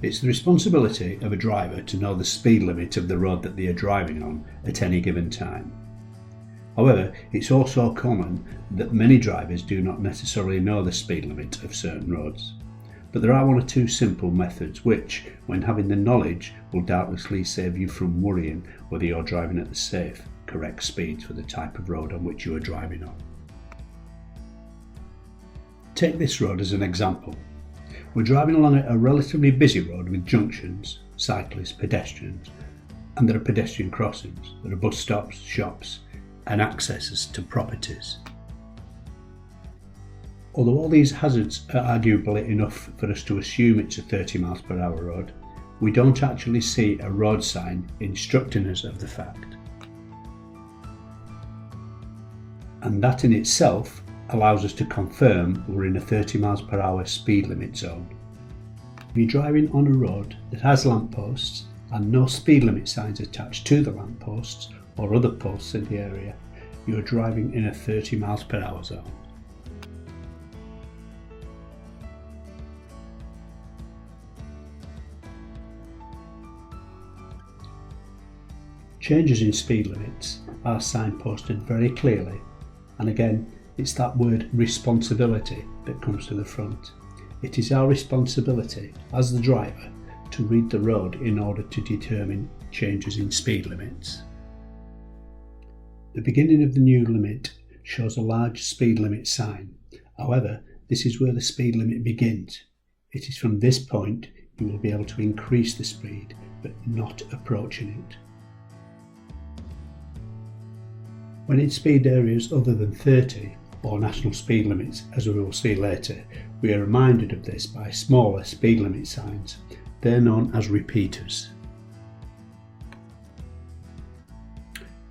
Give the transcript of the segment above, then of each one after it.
It's the responsibility of a driver to know the speed limit of the road that they are driving on at any given time. However, it's also common that many drivers do not necessarily know the speed limit of certain roads. But there are one or two simple methods which, when having the knowledge, will doubtlessly save you from worrying whether you're driving at the safe, correct speeds for the type of road on which you are driving on. Take this road as an example. We're driving along a relatively busy road with junctions, cyclists, pedestrians, and there are pedestrian crossings, there are bus stops, shops, and accesses to properties. Although all these hazards are arguably enough for us to assume it's a 30 miles per hour road, we don't actually see a road sign instructing us of the fact. And that in itself allows us to confirm we're in a 30 miles per hour speed limit zone. If you're driving on a road that has lampposts and no speed limit signs attached to the lampposts or other posts in the area, you are driving in a 30 miles per hour zone. Changes in speed limits are signposted very clearly, and again, it's that word responsibility that comes to the front. It is our responsibility as the driver to read the road in order to determine changes in speed limits. The beginning of the new limit shows a large speed limit sign. However, this is where the speed limit begins. It is from this point you will be able to increase the speed, but not approaching it. When in speed areas other than 30 or national speed limits, as we will see later, we are reminded of this by smaller speed limit signs. They're known as repeaters.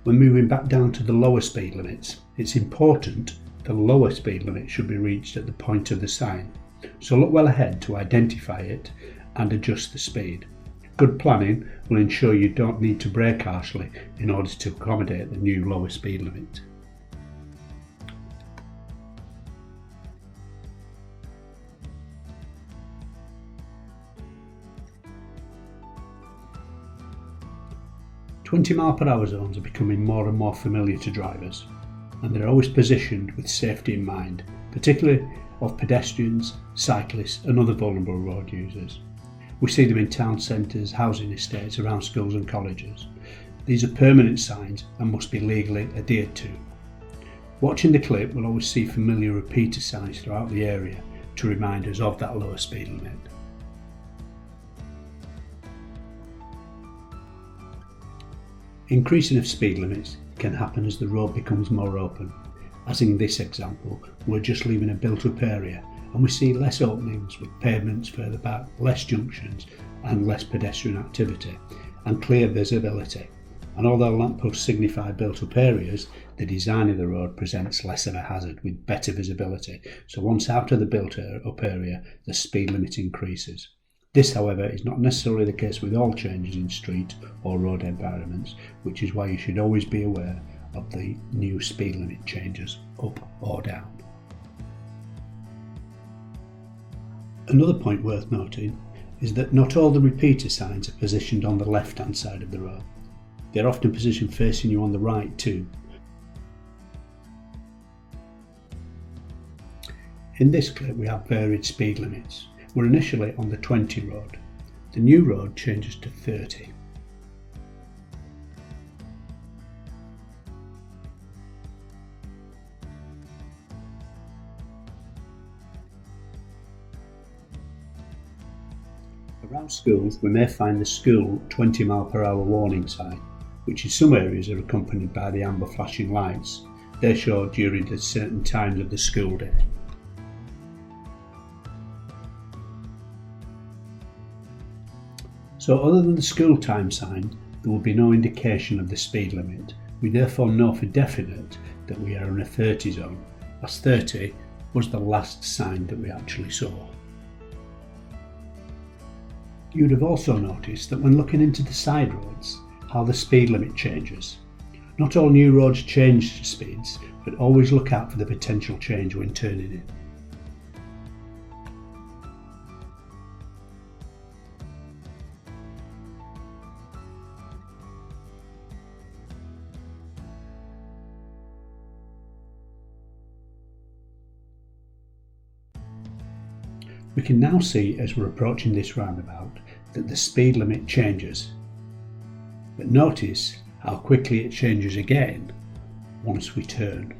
When moving back down to the lower speed limits, it's important the lower speed limit should be reached at the point of the sign. So look well ahead to identify it and adjust the speed. Good planning will ensure you don't need to brake harshly in order to accommodate the new lower speed limit. "20-mile-per-hour zones are becoming more and more familiar to drivers, and they're always positioned with safety in mind, particularly of pedestrians, cyclists and other vulnerable road users. We see them in town centres, housing estates, around schools and colleges. These are permanent signs and must be legally adhered to. Watching the clip, we'll always see familiar repeater signs throughout the area to remind us of that lower speed limit. Increasing of speed limits can happen as the road becomes more open. As in this example, we're just leaving a built-up area and we see less openings with pavements further back, less junctions and less pedestrian activity and clear visibility. And although lampposts signify built-up areas, the design of the road presents less of a hazard with better visibility. So once out of the built-up area, the speed limit increases. This, however, is not necessarily the case with all changes in street or road environments, which is why you should always be aware of the new speed limit changes up or down. Another point worth noting is that not all the repeater signs are positioned on the left-hand side of the road. They're often positioned facing you on the right too. In this clip we have varied speed limits. We're initially on the 20 road. The new road changes to 30. Around schools we may find the school 20-mile-per-hour warning sign, which in some areas are accompanied by the amber flashing lights. They show during the certain times of the school day. So other than the school time sign, there will be no indication of the speed limit. We therefore know for definite that we are in a 30 zone, as 30 was the last sign that we actually saw. You'd have also noticed that when looking into the side roads, how the speed limit changes. Not all new roads change speeds, but always look out for the potential change when turning in. We can now see as we're approaching this roundabout that the speed limit changes. But notice how quickly it changes again once we turn.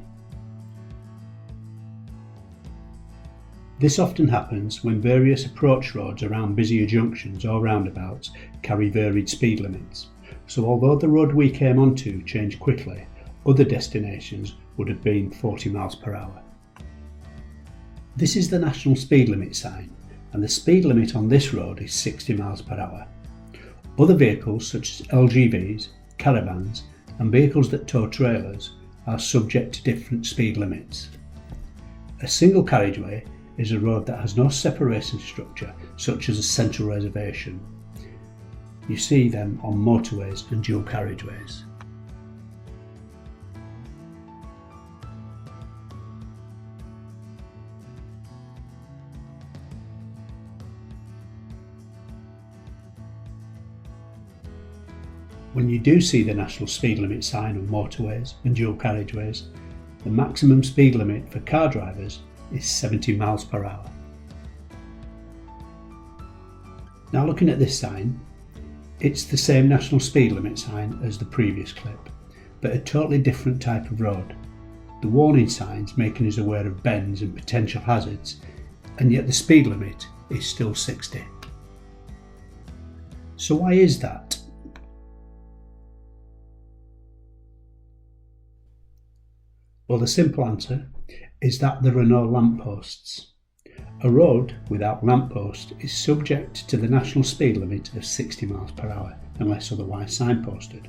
This often happens when various approach roads around busier junctions or roundabouts carry varied speed limits. So although the road we came onto changed quickly, other destinations would have been 40 miles per hour. This is the national speed limit sign, and the speed limit on this road is 60 miles per hour. Other vehicles such as LGVs, caravans and vehicles that tow trailers are subject to different speed limits. A single carriageway is a road that has no separation structure such as a central reservation. You see them on motorways and dual carriageways. When you do see the national speed limit sign on motorways and dual carriageways, the maximum speed limit for car drivers is 70 miles per hour. Now looking at this sign, it's the same national speed limit sign as the previous clip, but a totally different type of road. The warning signs making us aware of bends and potential hazards, and yet the speed limit is still 60. So why is that? Well, the simple answer is that there are no lampposts. A road without lamppost is subject to the national speed limit of 60 miles per hour unless otherwise signposted,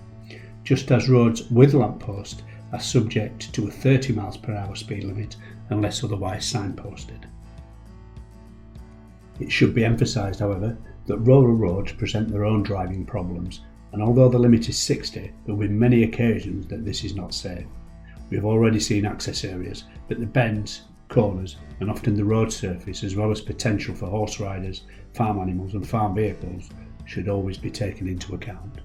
just as roads with lamppost are subject to a 30 miles per hour speed limit unless otherwise signposted. It should be emphasised, however, that rural roads present their own driving problems, and although the limit is 60, there will be many occasions that this is not safe. We have already seen access areas, but the bends, corners and often the road surface, as well as potential for horse riders, farm animals and farm vehicles, should always be taken into account.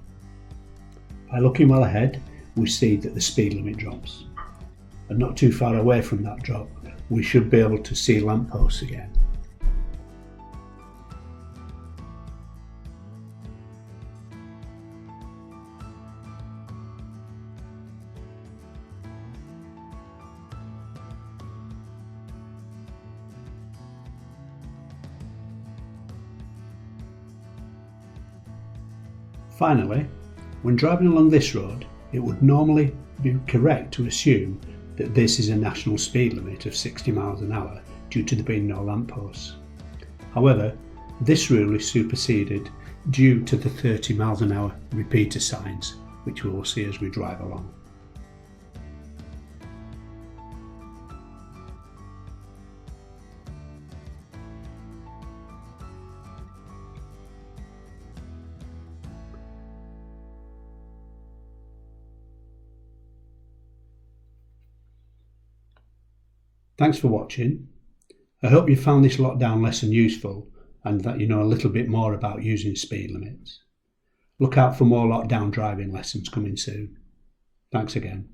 By looking well ahead, we see that the speed limit drops, and not too far away from that drop we should be able to see lampposts again. Finally, when driving along this road, it would normally be correct to assume that this is a national speed limit of 60 miles an hour due to there being no lampposts. However, this rule is superseded due to the 30 miles an hour repeater signs, which we will see as we drive along. Thanks for watching. I hope you found this lockdown lesson useful and that you know a little bit more about using speed limits. Look out for more lockdown driving lessons coming soon. Thanks again.